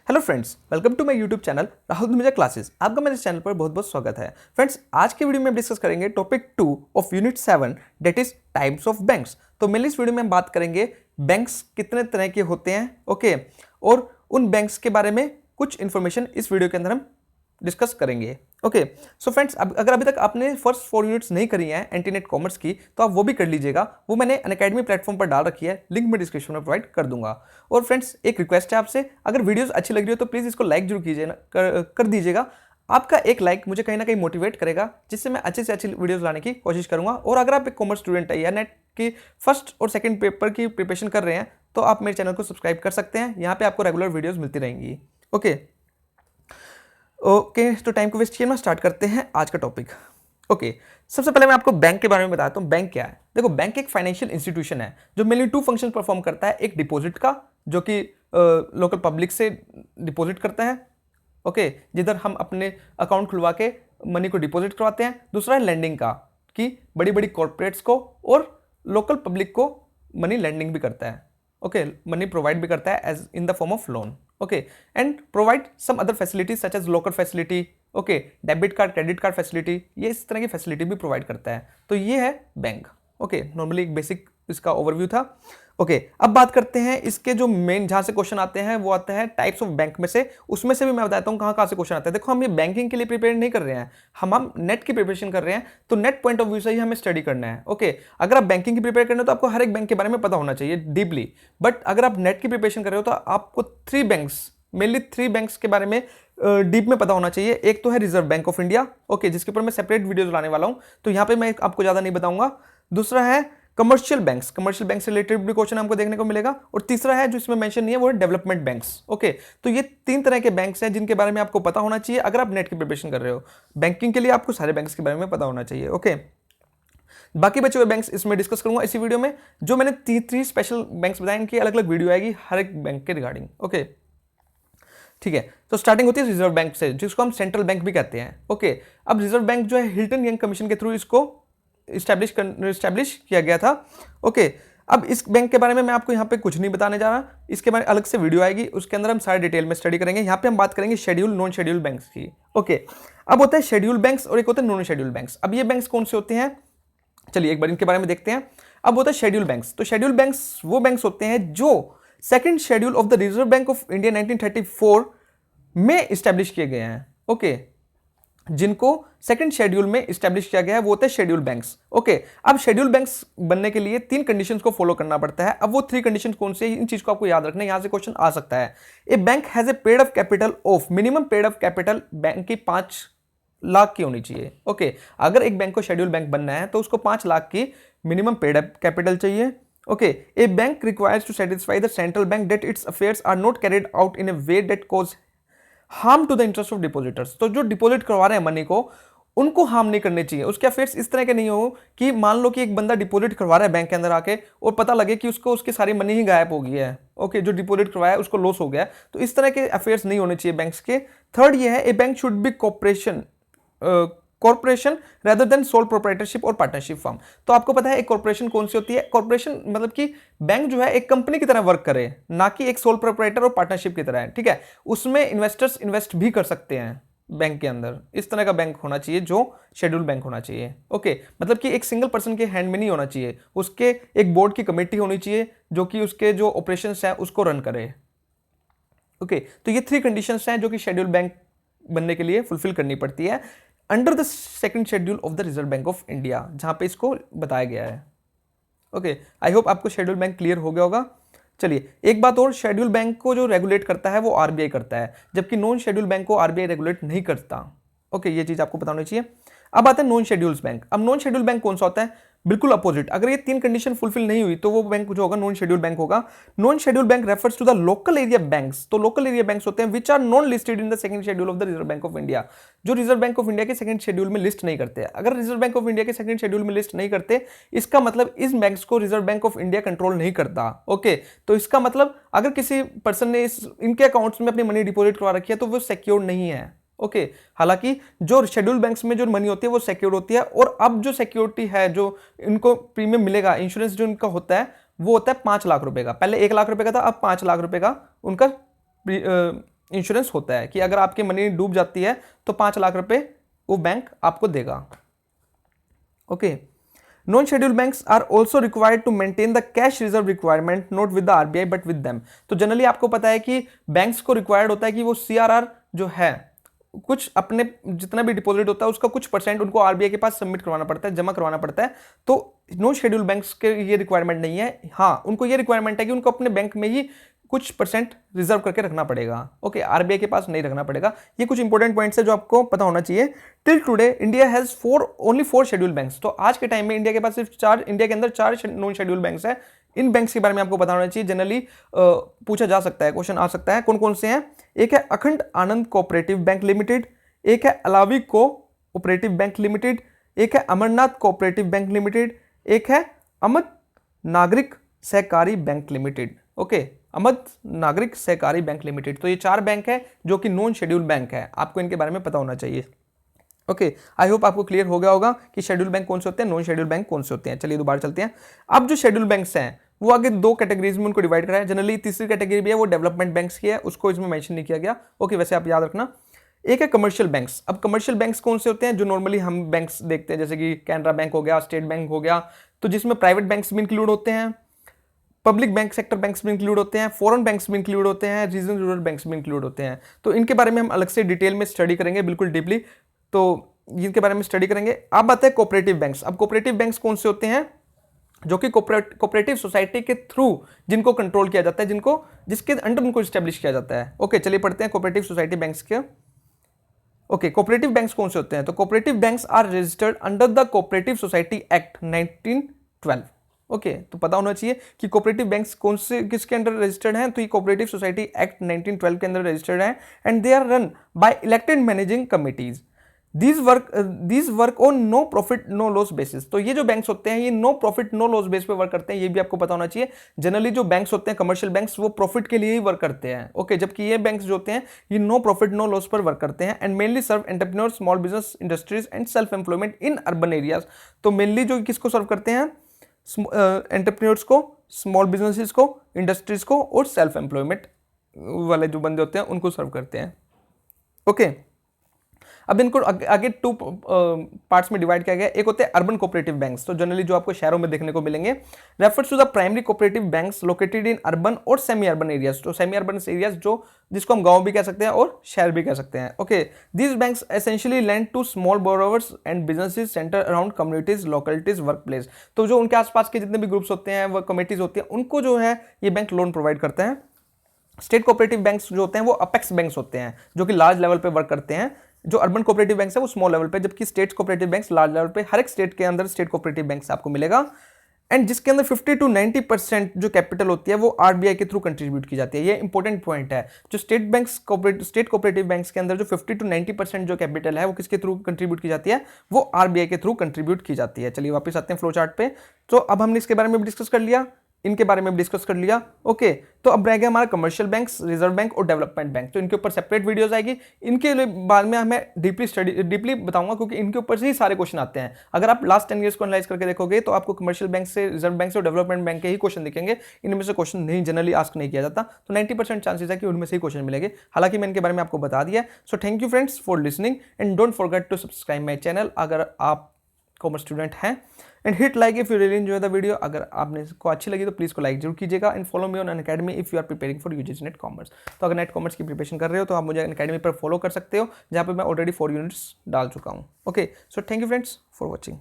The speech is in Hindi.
Hello friends, welcome to my YouTube channel Rahul Dhumija classes. आपका मेरे चैनल पर बहुत बहुत स्वागत है। फ्रेंड्स, आज के वीडियो में हम डिस्कस करेंगे topic 2 of unit 7 that is types of banks. तो मेनली इस वीडियो में हम बात करेंगे बैंक्स कितने तरह के होते हैं, ओके, और उन बैंक्स के बारे में कुछ इंफॉर्मेशन इस वीडियो के अंदर हम डिस्कस करेंगे। ओके, सो फ्रेंड्स, अगर अभी तक आपने फर्स्ट 4 यूनिट्स नहीं करी हैं एंटीनेट कॉमर्स की, तो आप वो भी कर लीजिएगा। वो मैंने अनअकैडमी प्लेटफॉर्म पर डाल रखी है, लिंक मैं डिस्क्रिप्शन में प्रोवाइड कर दूंगा। और फ्रेंड्स, एक रिक्वेस्ट है आपसे, अगर वीडियोस अच्छी लग रही हो तो प्लीज़ इसको लाइक जरूर कीजिए कर दीजिएगा। आपका एक लाइक मुझे कहीं ना कहीं मोटिवेट करेगा, जिससे मैं अच्छे से अच्छी वीडियोस लाने की कोशिश करूंगा। और अगर आप एक कॉमर्स स्टूडेंट है या नेट की फर्स्ट और सेकंड पेपर की प्रिपरेशन कर रहे हैं, तो आप मेरे चैनल को सब्सक्राइब कर सकते हैं। यहाँ पे आपको रेगुलर वीडियोस मिलती रहेंगी। ओके, तो टाइम को वेस्ट किए ना, स्टार्ट करते हैं आज का टॉपिक। ओके, सबसे पहले मैं आपको बैंक के बारे में बताता हूँ। बैंक क्या है? देखो, बैंक एक फाइनेंशियल इंस्टीट्यूशन है जो मेनली 2 फंक्शन परफॉर्म करता है। एक डिपॉजिट का, जो कि लोकल पब्लिक से डिपॉजिट करता है, ओके, जिधर हम अपने अकाउंट खुलवा के मनी को डिपॉजिट करवाते हैं। दूसरा है लैंडिंग का, कि बड़ी बड़ी कॉर्पोरेट्स को और लोकल पब्लिक को मनी लैंडिंग भी करता है, ओके, मनी प्रोवाइड भी करता है as in the form of loan, okay, and provide some other facilities such as locker facility, okay, debit card, credit card facility, ये इस तरह की फैसिलिटी भी प्रोवाइड करता है। तो ये है बैंक। ओके, नॉर्मली एक बेसिक इसका ओवरव्यू था। ओके, अब बात करते हैं इसके जो मेन जहां से क्वेश्चन आते हैं, वो आते हैं टाइप्स ऑफ बैंक में से। उसमें से भी मैं बताता हूं कहां कहां से क्वेश्चन आते हैं। देखो, हम ये बैंकिंग के लिए प्रिपेयर नहीं कर रहे हैं, हम नेट की प्रिपरेशन कर रहे हैं, तो नेट पॉइंट ऑफ व्यू से ही हमें स्टडी करना है। ओके, अगर आप बैंकिंग की प्रिपेयर करना है तो आपको हर एक बैंक के बारे में पता होना चाहिए डीपली। बट अगर आप नेट की प्रिपरेशन कर रहे हो तो आपको 3 बैंक्स, मेनली 3 बैंक्स के बारे में डीप में पता होना चाहिए। एक तो है reserve Bank of India, okay, जिसके ऊपर मैं सेपरेट वीडियोस लाने वाला हूं, तो यहां पे मैं आपको ज्यादा नहीं बताऊंगा। दूसरा है कमर्शियल बैंक्स, कमर्शियल बैंक से रिलेटेड भी क्वेश्चन हमको देखने को मिलेगा। और तीसरा है जो इसमें मेंशन नहीं है, वो है डेवलपमेंट बैंक्स। ओके, तो ये 3 तरह के बैंक्स हैं जिनके बारे में आपको पता होना चाहिए अगर आप नेट की प्रिपरेशन कर रहे हो। बैंकिंग के लिए आपको सारे बैंक्स के बारे में पता होना चाहिए। ओके, बाकी बचे हुए बैंक्स इसमें डिस्कस करूंगा इसी वीडियो में। जो मैंने 3 स्पेशल बैंक्स बताए, इनकी अलग अलग वीडियो आएगी हर एक बैंक के रिगार्डिंग। ओके, ठीक है, तो स्टार्टिंग होती है रिजर्व बैंक से, जिसको हम सेंट्रल बैंक भी कहते हैं। ओके, अब रिजर्व बैंक जो है हिल्टन यंग कमीशन के थ्रू इसको इस्टेब्लिश किया गया था। ओके, अब इस बैंक के बारे में मैं आपको यहाँ पे कुछ नहीं बताने जा रहा, इसके बारे में अलग से वीडियो आएगी, उसके अंदर हम सारे डिटेल में स्टडी करेंगे। यहाँ पे हम बात करेंगे शेड्यूल, नॉन शेड्यूल बैंक्स की। ओके, अब होता है शेड्यूल बैंक्स और एक होते हैं नॉन शेड्यूल बैंक्स। अब ये बैंक्स कौन से होते हैं, चलिए एक बार इनके बारे में देखते हैं। अब होता है शेड्यूल बैंक्स। तो शेड्यूल बैंक्स वो बैंक्स होते हैं जो second schedule of the Reserve Bank of India 1934 में इस्टेब्लिश किए गए हैं। ओके, जिनको सेकंड शेड्यूल में इस्टेब्लिश किया गया है वो होते हैं शेड्यूल बैंक्स। ओके, अब शेड्यूल बैंक्स बनने के लिए 3 कंडीशंस को फॉलो करना पड़ता है। अब वो 3 कंडीशंस कौन से, इन चीज को आपको याद रखना है, यहां से क्वेश्चन आ सकता है। A bank has a paid up capital of, minimum paid up capital bank की 5 लाख की होनी चाहिए। ओके, अगर एक बैंक को शेड्यूल बैंक बनना है तो उसको 5 लाख की मिनिमम पेड अप कैपिटल चाहिए। Okay, a bank requires to satisfy the central bank that its affairs are not carried out in a way that cause harm to the interest of depositors. तो जो डिपॉजिट करवा रहे हैं मनी को, उनको हार्म नहीं करने चाहिए। उसके अफेयर्स इस तरह के नहीं हो कि मान लो कि एक बंदा डिपॉजिट करवा रहा है बैंक के अंदर आके और पता लगे कि उसको उसकी सारी मनी ही गायब हो गई है। ओके, जो डिपॉजिट करवाया उसको लॉस हो गया। तो इस तरह के अफेयर्स नहीं होने चाहिए बैंक्स के। थर्ड ये है, a bank should be corporation rather than sole proprietorship और पार्टनरशिप फर्म। तो आपको पता है एक कॉर्पोरेशन कौन सी होती है? कॉर्पोरेशन मतलब कि बैंक जो है एक कंपनी की तरह वर्क करे, ना कि एक सोल प्रोप्राइटर और पार्टनरशिप की तरह है। ठीक है, उसमें इन्वेस्टर्स इन्वेस्ट भी कर सकते हैं बैंक के अंदर। इस तरह का बैंक होना चाहिए जो शेड्यूल बैंक होना चाहिए। ओके, मतलब कि एक सिंगल पर्सन के हैंड में नहीं होना चाहिए, उसके एक बोर्ड की कमेटी होनी चाहिए जो कि उसके जो ऑपरेशंस है उसको रन करे। ओके, तो ये 3 कंडीशंस हैं जो कि शेड्यूल बैंक बनने के लिए फुलफिल करनी पड़ती है under the second schedule of the Reserve Bank of India, जहां पे इसको बताया गया है। ओके, आई होप आपको शेड्यूल बैंक क्लियर हो गया होगा। चलिए एक बात और, शेड्यूल बैंक को जो रेगुलेट करता है वो आरबीआई करता है, जबकि नॉन शेड्यूल बैंक को आरबीआई रेगुलेट नहीं करता। ओके, ये चीज आपको पता होनी चाहिए। अब आते हैं नॉन शेड्यूल्स बैंक। अब नॉन शेड्यूल बैंक कौन सा होता है? बिल्कुल अपोजिट। अगर ये 3 कंडीशन फुलफिल नहीं हुई तो वो बैंक जो होगा नॉन शेड्यूल बैंक होगा। Non schedule bank refers to the local area banks. तो लोकल एरिया बैंक्स होते हैं which are non listed in the second schedule of the Reserve Bank of India, जो रिजर्व बैंक ऑफ इंडिया के सेकंड शेड्यूल में लिस्ट नहीं करते। अगर रिजर्व बैंक ऑफ इंडिया के सेकंड शेड्यूल में लिस्ट नहीं करते, इसका मतलब इस बैंक्स को Reserve Bank of India control नहीं करता। ओके, तो इसका मतलब अगर किसी पर्सन ने इनके अकाउंट्स में अपनी मनी डिपॉजिट करवा रखी है तो वो सिक्योर नहीं है। ओके, हालांकि जो शेड्यूल बैंक्स में जो मनी होती है वो सिक्योर होती है। और अब जो सिक्योरिटी है, जो इनको प्रीमियम मिलेगा, इंश्योरेंस जो इनका होता है वो होता है 5 लाख रुपए का। पहले 1 लाख रुपए का था, अब 5 लाख रुपए का उनका इंश्योरेंस होता है कि अगर आपकी मनी डूब जाती है तो 5 लाख रुपए वो बैंक आपको देगा। Okay, non schedule banks are also required to maintain the cash reserve requirement not with the RBI but with them. तो जनरली आपको पता है कि बैंक्स को रिक्वायर्ड होता है कि वो सीआरआर जो है कुछ अपने जितना भी डिपॉजिट होता है उसका कुछ परसेंट उनको आरबीआई के पास सबमिट करवाना पड़ता है, जमा करवाना पड़ता है। तो नॉन शेड्यूल बैंक्स के ये रिक्वायरमेंट नहीं है। हाँ, उनको ये रिक्वायरमेंट है कि उनको अपने बैंक में ही कुछ परसेंट रिजर्व करके रखना पड़ेगा। ओके, आरबीआई के पास नहीं रखना पड़ेगा। ये कुछ इंपॉर्टेंट पॉइंट्स है जो आपको पता होना चाहिए। Till today India has only 4 schedule banks. तो आज के टाइम में इंडिया के पास सिर्फ 4, इंडिया के अंदर 4 नॉन शेड्यूल बैंक्स है। इन बैंक्स के बारे में आपको पता होना चाहिए। जनरली पूछा जा सकता है, क्वेश्चन आ सकता है। कौन कौन से हैं? एक है अखंड आनंद कोऑपरेटिव बैंक लिमिटेड, एक है अलावी कोऑपरेटिव बैंक लिमिटेड, एक है अमरनाथ कोऑपरेटिव बैंक लिमिटेड, एक है अमद नागरिक सहकारी बैंक लिमिटेड। ओके, अमद नागरिक सहकारी बैंक लिमिटेड। तो ये 4 बैंक है जो कि नॉन शेड्यूल बैंक है। आपको इनके बारे में पता होना चाहिए। ओके, आई होप आपको क्लियर हो गया होगा कि शेड्यूल बैंक कौन से होते हैं, नॉन शेड्यूल बैंक कौन से होते हैं। चलिए दोबारा चलते हैं। अब जो शेड्यूल बैंक्स हैं वो आगे 2 कैटेगरीज में उनको डिवाइड करा है। जनरली तीसरी कैटेगरी भी है वो डेवलपमेंट बैंक्स की है, उसको इसमें मेंशन नहीं किया गया। ओके, वैसे आप याद रखना। एक है कमर्शियल बैंक्स। अब कमर्शियल बैंक्स कौन से होते हैं? जो नॉर्मली हम बैंक्स देखते हैं, जैसे कि कैनरा बैंक हो गया, स्टेट बैंक हो गया, तो जिसमें प्राइवेट बैंक्स भी इंक्लूड होते हैं, पब्लिक बैंक सेक्टर बैंक्स भी इंक्लूड होते हैं, फॉरेन बैंक्स भी इंक्लूड होते हैं, रीजनल रूरल बैंक्स भी इंक्लूड होते हैं। तो इनके बारे में हम अलग से डिटेल में स्टडी करेंगे, बिल्कुल डीपली। तो इनके बारे में स्टडी करेंगे। अब आते हैं कोऑपरेटिव बैंक्स। अब कोऑपरेटिव बैंक्स कौन से होते हैं? जो कि कोऑपरेटिव सोसाइटी के थ्रू जिनको कंट्रोल किया जाता है, जिसके अंडर उनको स्टैब्लिश किया जाता है। ओके, चलिए पढ़ते हैं कोऑपरेटिव सोसाइटी बैंक्स के। ओके, कोऑपरेटिव बैंक्स कौन से होते हैं? तो cooperative banks are registered under the cooperative society act 1912। Okay, तो पता होना चाहिए कि कोऑपरेटिव बैंक्स कौन से किसके अंडर रजिस्टर्ड हैं। तो ये कोऑपरेटिव सोसाइटी एक्ट 1912 के अंदर रजिस्टर्ड है and they are run by elected managing committees. These work on no profit no loss basis. तो ये जो बैंक्स होते हैं ये no profit no loss base पे वर्क करते हैं, ये भी आपको पता होना चाहिए। जनरली जो बैंक्स होते हैं कमर्शियल बैंक्स वो प्रॉफिट के लिए ही वर्क करते हैं। ओके, जबकि ये बैंक्स जो होते हैं ये नो प्रॉफिट नो लॉस पर वर्क करते हैं and mainly serve entrepreneurs, small business, industries and self employment in urban areas. तो मेनली जो किसको सर्व करते हैं? एंटरप्रेन्योर्स को, स्मॉल बिजनेसेस को, इंडस्ट्रीज को और सेल्फ एम्प्लॉयमेंट वाले जो बंदे होते हैं उनको सर्व करते हैं। ओके, अब इनको आगे 2 पार्ट्स में डिवाइड किया गया। एक होते हैं अर्बन कोऑपरेटिव बैंक्स, तो जनरली जो आपको शहरों में देखने को मिलेंगे। Refers to the primary cooperative banks located in urban और सेमी अर्बन एरियाज। तो सेमी अर्बन एरियाज जिसको हम गांव भी कह सकते हैं और शहर भी कह सकते हैं। Okay, these banks essentially lend to small borrowers and businesses center around communities, localities, work place. तो जो उनके आसपास के जितने भी ग्रुप्स होते हैं, वो कमिटीज होती हैं, उनको जो है ये बैंक लोन प्रोवाइड करते हैं। स्टेट कोऑपरेटिव बैंक्स जो होते हैं वो अपेक्स बैंक्स होते हैं जो कि लार्ज लेवल पे वर्क करते हैं। जो अर्बन कोऑपरेटिव बैंक्स है वो स्मॉल लेवल पे, जबकि state cooperative banks large level पे। हर एक स्टेट के अंदर स्टेट कोऑपरेटिव बैंक्स आपको मिलेगा एंड जिसके अंदर 50 to 90% जो कैपिटल होती है वो आरबीआई के थ्रू कंट्रीब्यूट की जाती है। ये इंपॉर्टेंट पॉइंट है। जो स्टेट कोऑपरेटिव बैंक्स के अंदर जो 50 to 90% जो कैपिटल है वो किसके थ्रू कंट्रीब्यूट की जाती है? वो आरबीआई के थ्रू कंट्रीब्यूट की जाती है। चलिए वापस आते हैं फ्लो चार्ट पे। तो अब हमने इसके बारे में भी डिस्कस कर लिया, इनके बारे में भी डिस्कस कर लिया। ओके, तो अब रह गया हमारा कमर्शियल बैंक्स, रिजर्व बैंक और डेवलपमेंट बैंक। तो इनके ऊपर सेपरेट वीडियोस आएगी। इनके बाद में हमें डीपली बताऊंगा क्योंकि इनके ऊपर से ही सारे क्वेश्चन आते हैं। अगर आप लास्ट 10 ईयर्स को एनालाइज करके देखोगे तो आपको कमर्शियल बैंक से, रिजर्व बैंक से और डेवलपमेंट बैंक के ही क्वेश्चन दिखेंगे। इनमें से क्वेश्चन नहीं जनरली आस्क नहीं किया जाता, तो 90% चांसेस है कि उनमें से ही क्वेश्चन मिलेंगे। हालांकि मैं इनके बारे में आपको बता दिया। So thank you friends for listening and don't forget to subscribe my channel अगर आप कॉमर्स स्टूडेंट हैं and hit like if you really enjoy the video. अगर आपने को अच्छी लगी तो प्लीज को लाइक जरूर कीजिएगा and follow me on Unacademy if you are preparing for UGC NET commerce. तो अगर नेट कॉमर्स की प्रिपरेशन कर रहे हो तो आप मुझे अनअकैडमी पर फॉलो कर सकते हो, जहाँ पे मैं ऑलरेडी 4 यूनिट्स डाल चुका हूँ। Okay, so thank you friends for watching.